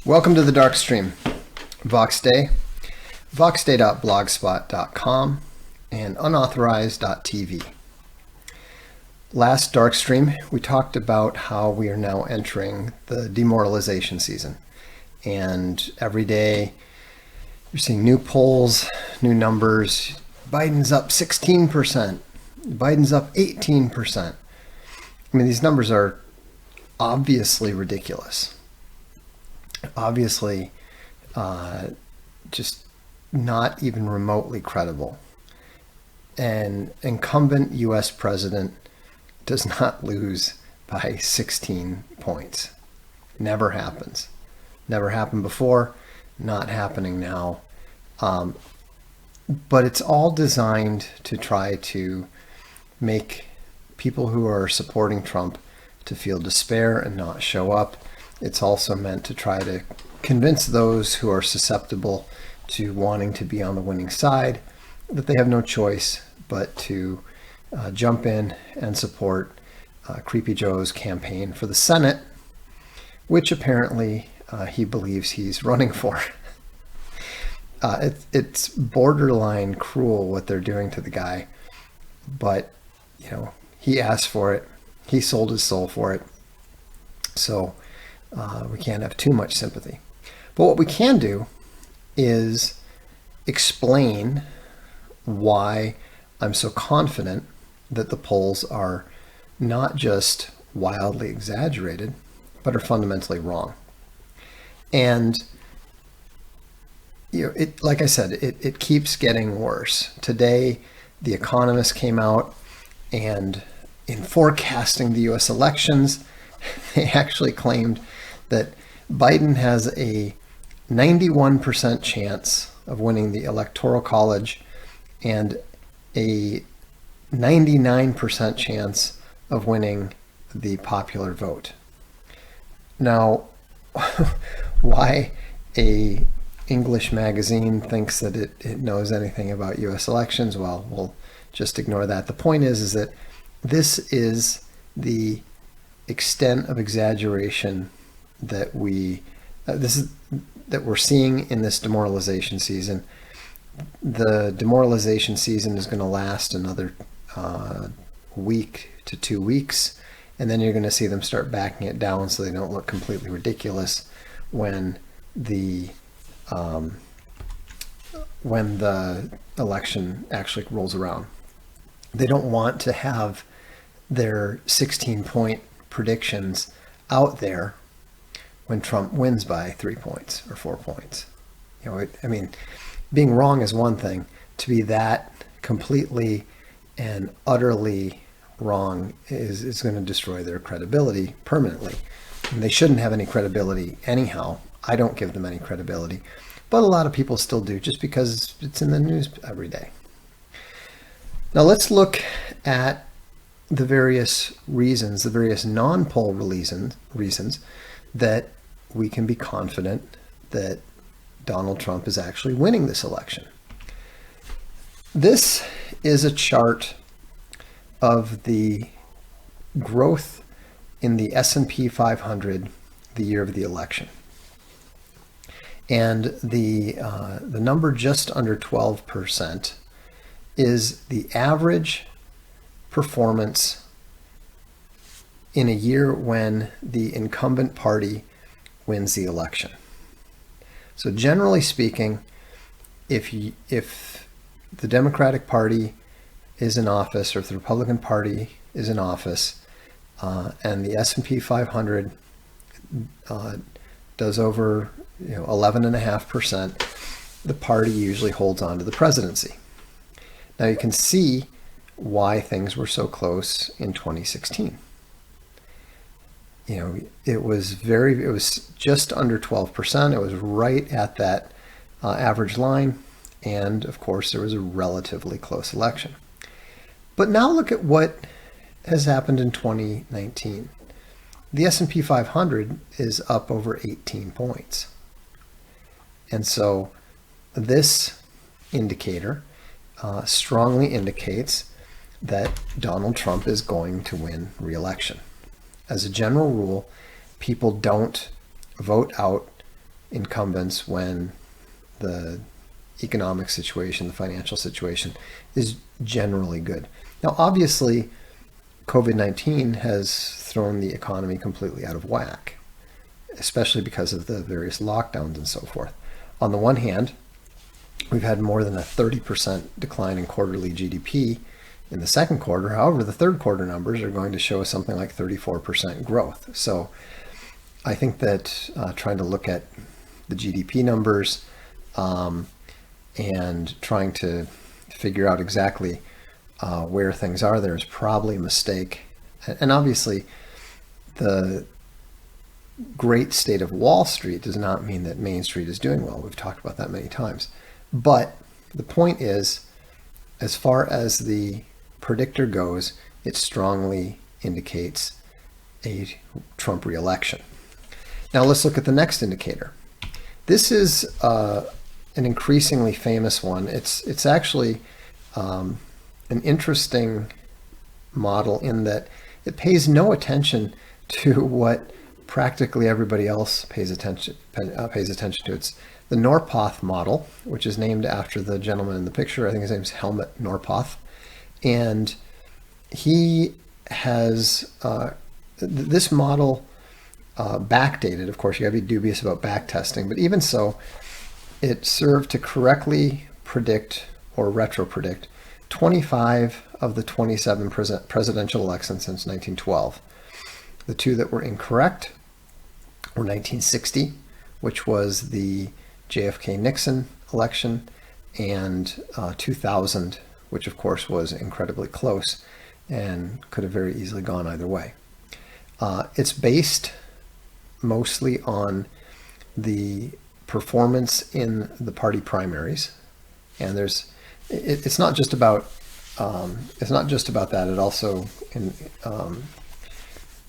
Welcome to the Darkstream. Vox Day, voxday.blogspot.com, and unauthorized.tv. Last Darkstream, we talked about how we are now entering the demoralization season. And every day, you're seeing new polls, new numbers. Biden's up 16%. Biden's up 18%. I mean, these numbers are obviously ridiculous. Obviously, just not even remotely credible. An incumbent U.S. president does not lose by 16 points. Never happens. Never happened before, not happening now. But it's all designed to try to make people who are supporting Trump to feel despair and not show up. It's also meant to try to convince those who are susceptible to wanting to be on the winning side that they have no choice but to jump in and support Creepy Joe's campaign for the Senate, which apparently he believes he's running for. It's borderline cruel what they're doing to the guy, but he asked for it. He sold his soul for it. So we can't have too much sympathy. But what we can do is explain why I'm so confident that the polls are not just wildly exaggerated, but are fundamentally wrong. And like I said, it keeps getting worse. Today, the Economist came out, and in forecasting the U.S. elections, they actually claimed that Biden has a 91% chance of winning the Electoral College and a 99% chance of winning the popular vote. Now, why a English magazine thinks that it knows anything about U.S. elections, well, we'll just ignore that. The point is that this is the extent of exaggeration that we're seeing in this demoralization season. The demoralization season is going to last another week to 2 weeks, and then you're going to see them start backing it down so they don't look completely ridiculous when the election actually rolls around. They don't want to have their 16-point predictions out there when Trump wins by 3 points or 4 points. Being wrong is one thing. To be that completely and utterly wrong is going to destroy their credibility permanently. And they shouldn't have any credibility anyhow. I don't give them any credibility. But a lot of people still do, just because it's in the news every day. Now let's look at the various reasons, the various non-poll reasons that we can be confident that Donald Trump is actually winning this election. This is a chart of the growth in the S&P 500 the year of the election. And the number just under 12% is the average performance in a year when the incumbent party wins the election. So generally speaking, if the Democratic Party is in office, or if the Republican Party is in office, and the S&P 500 does over 11.5%, the party usually holds on to the presidency. Now you can see why things were so close in 2016. It was just under 12%. It was right at that average line. And of course, there was a relatively close election. But now look at what has happened in 2019. The S&P 500 is up over 18 points. And so this indicator strongly indicates that Donald Trump is going to win re-election. As a general rule, people don't vote out incumbents when the economic situation, the financial situation is generally good. Now, obviously, COVID-19 has thrown the economy completely out of whack, especially because of the various lockdowns and so forth. On the one hand, we've had more than a 30% decline in quarterly GDP in the second quarter. However, the third quarter numbers are going to show something like 34% growth. So I think that trying to look at the GDP numbers and trying to figure out exactly where things are there is probably a mistake. And obviously, the great state of Wall Street does not mean that Main Street is doing well. We've talked about that many times. But the point is, as far as the predictor goes, it strongly indicates a Trump reelection. Now let's look at the next indicator. This is an increasingly famous one. It's actually an interesting model in that it pays no attention to what practically everybody else pays attention to. It's the Norpoth model, which is named after the gentleman in the picture. I think his name's Helmut Norpoth. And he has this model backdated. Of course, you gotta be dubious about back testing, but even so, it served to correctly predict or retro predict 25 of the 27 presidential elections since 1912. The two that were incorrect were 1960, which was the JFK-Nixon election, and 2000, which of course was incredibly close and could have very easily gone either way. It's based mostly on the performance in the party primaries, and it's not just about that. It also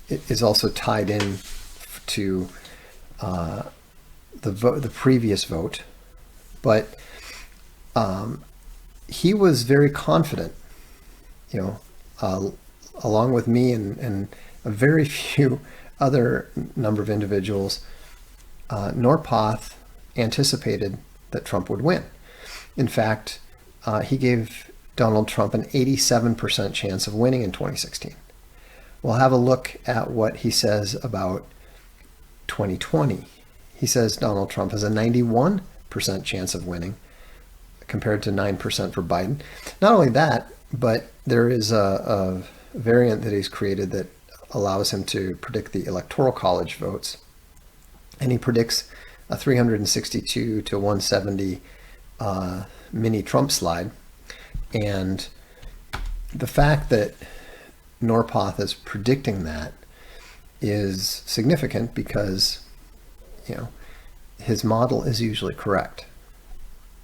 it is also tied in to the previous vote, but he was very confident, along with me and a very few other number of individuals. Norpoth anticipated that Trump would win. In fact, he gave Donald Trump an 87% chance of winning in 2016. We'll have a look at what he says about 2020. He says Donald Trump has a 91% chance of winning compared to 9% for Biden. Not only that, but there is a variant that he's created that allows him to predict the Electoral College votes. And he predicts a 362 to 170 mini Trump slide. And the fact that Norpoth is predicting that is significant because, his model is usually correct.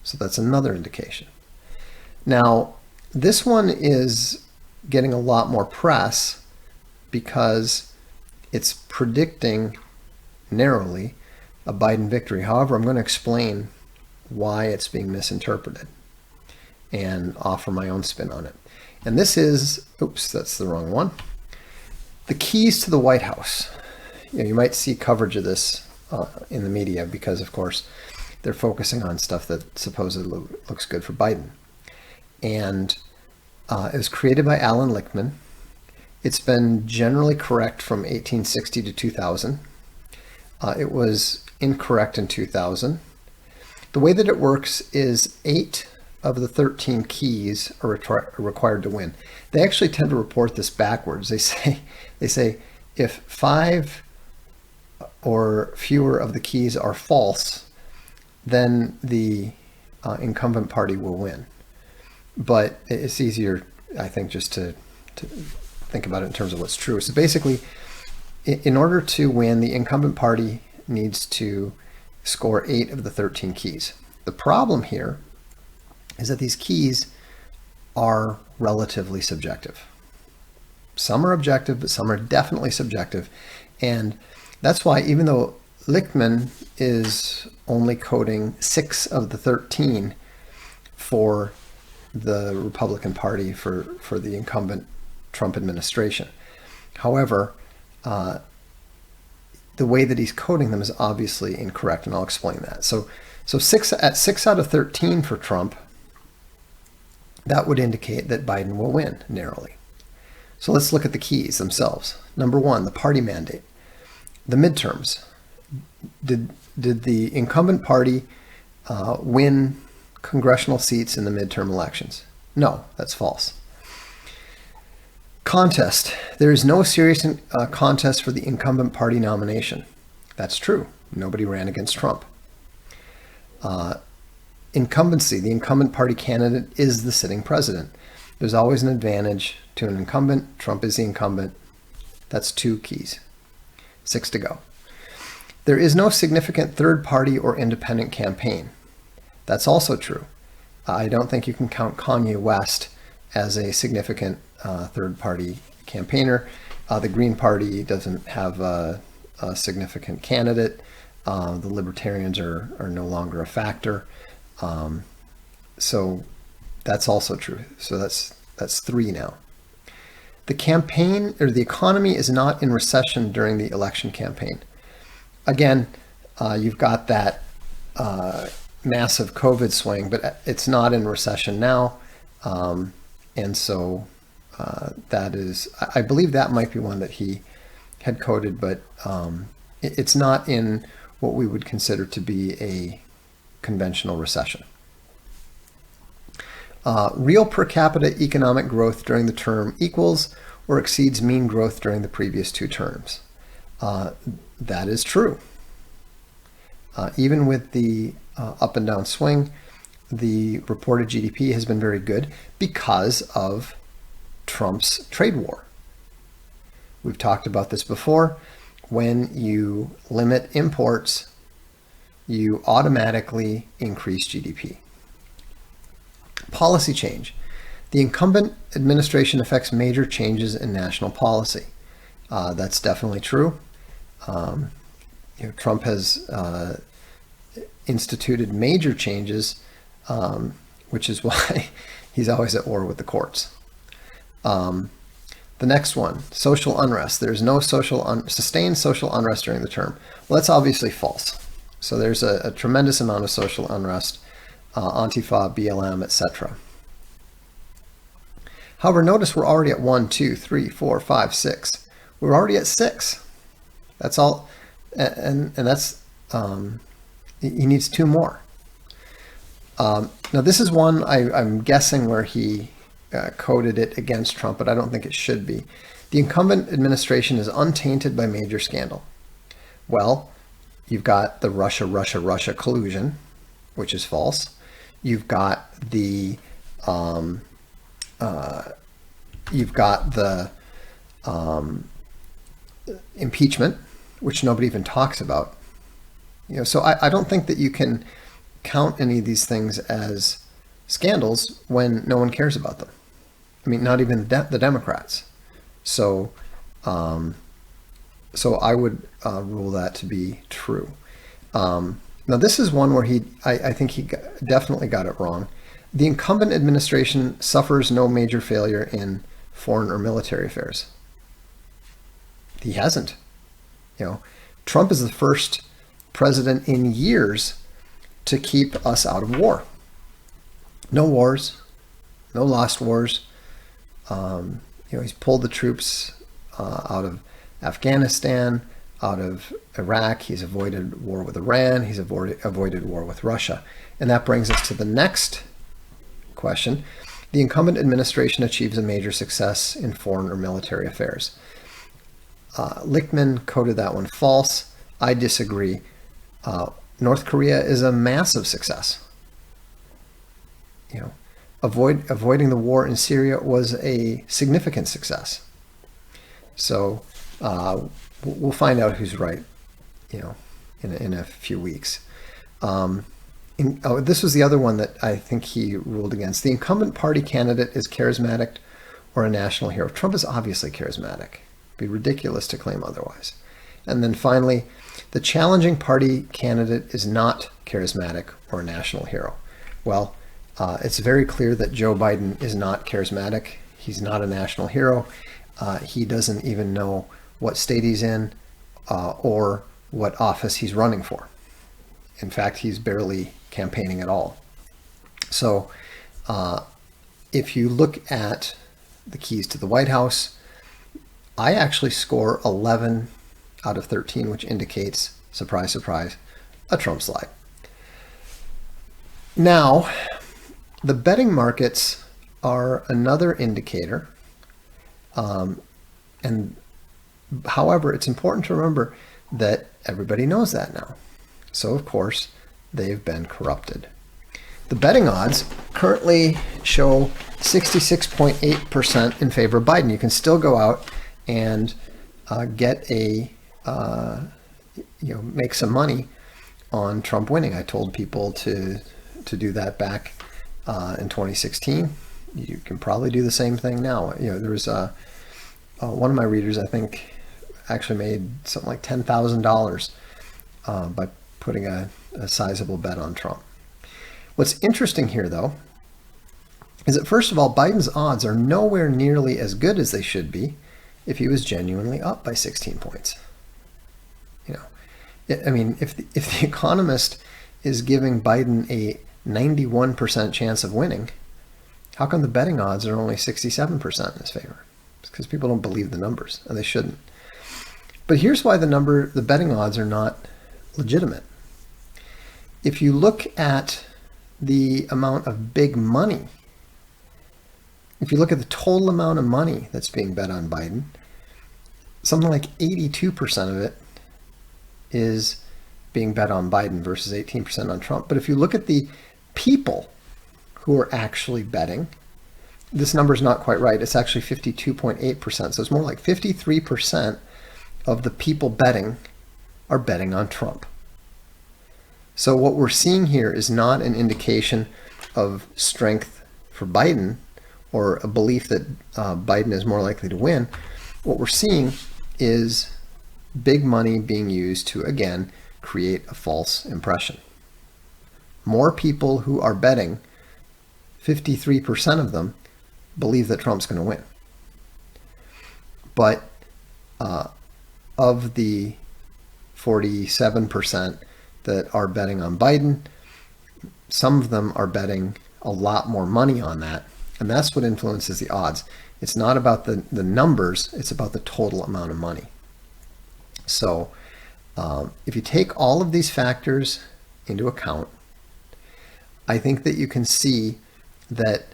So that's another indication. Now, this one is getting a lot more press because it's predicting narrowly a Biden victory. However, I'm going to explain why it's being misinterpreted and offer my own spin on it. And this is, oops, that's the wrong one. The keys to the White House. You might see coverage of this in the media because, of course, they're focusing on stuff that supposedly looks good for Biden. And it was created by Alan Lichtman. It's been generally correct from 1860 to 2000. It was incorrect in 2000. The way that it works is 8 of the 13 keys are required to win. They actually tend to report this backwards. They say if 5 or fewer of the keys are false, then the incumbent party will win. But it's easier, I think, just to think about it in terms of what's true. So basically, in order to win, the incumbent party needs to score 8 of the 13 keys. The problem here is that these keys are relatively subjective. Some are objective, but some are definitely subjective. And that's why, even though Lichtman is only coding 6 of the 13 for the Republican Party for the incumbent Trump administration. However, the way that he's coding them is obviously incorrect, and I'll explain that. So 6 out of 13 for Trump, that would indicate that Biden will win narrowly. So let's look at the keys themselves. Number one, the party mandate. The midterms. Did the incumbent party win congressional seats in the midterm elections? No, that's false. Contest. There is no serious contest for the incumbent party nomination. That's true. Nobody ran against Trump. Incumbency. The incumbent party candidate is the sitting president. There's always an advantage to an incumbent. Trump is the incumbent. That's 2 keys. 6 to go. There is no significant third party or independent campaign. That's also true. I don't think you can count Kanye West as a significant third party campaigner. The Green Party doesn't have a significant candidate. The Libertarians are no longer a factor. So that's also true. So that's 3 now. The campaign or the economy is not in recession during the election campaign. Again, you've got that massive COVID swing, but it's not in recession now. And so that is, I believe that might be one that he had coded, but it's not in what we would consider to be a conventional recession. Real per capita economic growth during the term equals or exceeds mean growth during the previous 2 terms. That is true. Even with the up and down swing, the reported GDP has been very good because of Trump's trade war. We've talked about this before. When you limit imports, you automatically increase GDP. Policy change. The incumbent administration affects major changes in national policy. That's definitely true. Trump has instituted major changes, which is why he's always at war with the courts. The next one, social unrest. There's no sustained social unrest during the term. Well, that's obviously false. So there's a tremendous amount of social unrest, Antifa, BLM, etc. However, notice we're already at 1, 2, 3, 4, 5, 6. We're already at 6. That's all, and that's he needs 2 more. Now this is one I'm guessing where he coded it against Trump, but I don't think it should be. The incumbent administration is untainted by major scandal. Well, you've got the Russia collusion, which is false. You've got the impeachment, which nobody even talks about. So I don't think that you can count any of these things as scandals when no one cares about them. I mean, not even the Democrats. So I would rule that to be true. Now, this is one where I think he definitely got it wrong. The incumbent administration suffers no major failure in foreign or military affairs. He hasn't. Trump is the first president in years to keep us out of war. No wars, no lost wars. He's pulled the troops out of Afghanistan, out of Iraq. He's avoided war with Iran. He's avoided war with Russia. And that brings us to the next question. The incumbent administration achieves a major success in foreign or military affairs. Lichtman coded that one false. I disagree. North Korea is a massive success. Avoiding the war in Syria was a significant success. So we'll find out who's right, in a few weeks. This was the other one that I think he ruled against. The incumbent party candidate is charismatic or a national hero. Trump is obviously charismatic. It'd be ridiculous to claim otherwise. And then finally, the challenging party candidate is not charismatic or a national hero. Well, it's very clear that Joe Biden is not charismatic. He's not a national hero. He doesn't even know what state he's in or what office he's running for. In fact, he's barely campaigning at all. So if you look at the keys to the White House, I actually score 11 out of 13, which indicates, surprise, surprise, a Trump slide. Now, the betting markets are another indicator. And however, it's important to remember that everybody knows that now. So, of course, they've been corrupted. The betting odds currently show 66.8% in favor of Biden. You can still go out and get make some money on Trump winning. I told people to do that back in 2016. You can probably do the same thing now. There was one of my readers, I think, actually made something like $10,000 by putting a sizable bet on Trump. What's interesting here, though, is that first of all, Biden's odds are nowhere nearly as good as they should be if he was genuinely up by 16 points. I mean, if the Economist is giving Biden a 91% chance of winning, how come the betting odds are only 67% in his favor? It's because people don't believe the numbers, and they shouldn't. But here's why the betting odds are not legitimate. If you look at the amount of big money, if you look at the total amount of money that's being bet on Biden, something like 82% of it is being bet on Biden versus 18% on Trump. But if you look at the people who are actually betting, this number is not quite right. It's actually 52.8%. So it's more like 53% of the people betting are betting on Trump. So what we're seeing here is not an indication of strength for Biden or a belief that Biden is more likely to win. What we're seeing is big money being used to, again, create a false impression. More people who are betting, 53% of them, believe that Trump's going to win. But of the 47% that are betting on Biden, some of them are betting a lot more money on that. And that's what influences the odds. It's not about the numbers, it's about the total amount of money. So if you take all of these factors into account, I think that you can see that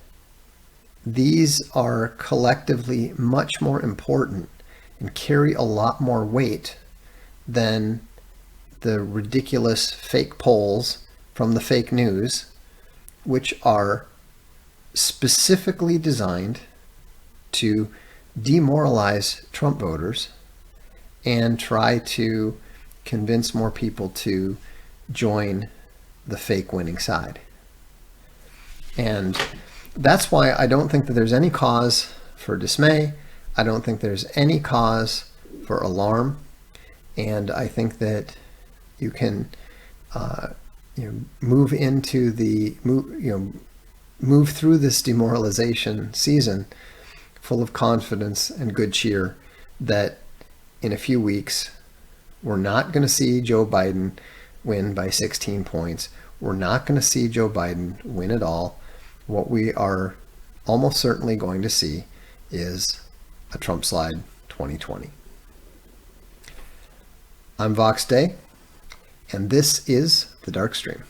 these are collectively much more important and carry a lot more weight than the ridiculous fake polls from the fake news, which are specifically designed to demoralize Trump voters and try to convince more people to join the fake winning side. And that's why I don't think that there's any cause for dismay. I don't think there's any cause for alarm. And I think that you can move through this demoralization season full of confidence and good cheer that in a few weeks we're not going to see Joe Biden win by 16 points. We're not going to see Joe Biden win at all. What we are almost certainly going to see is a Trump slide 2020. I'm Vox Day, and this is the Darkstream.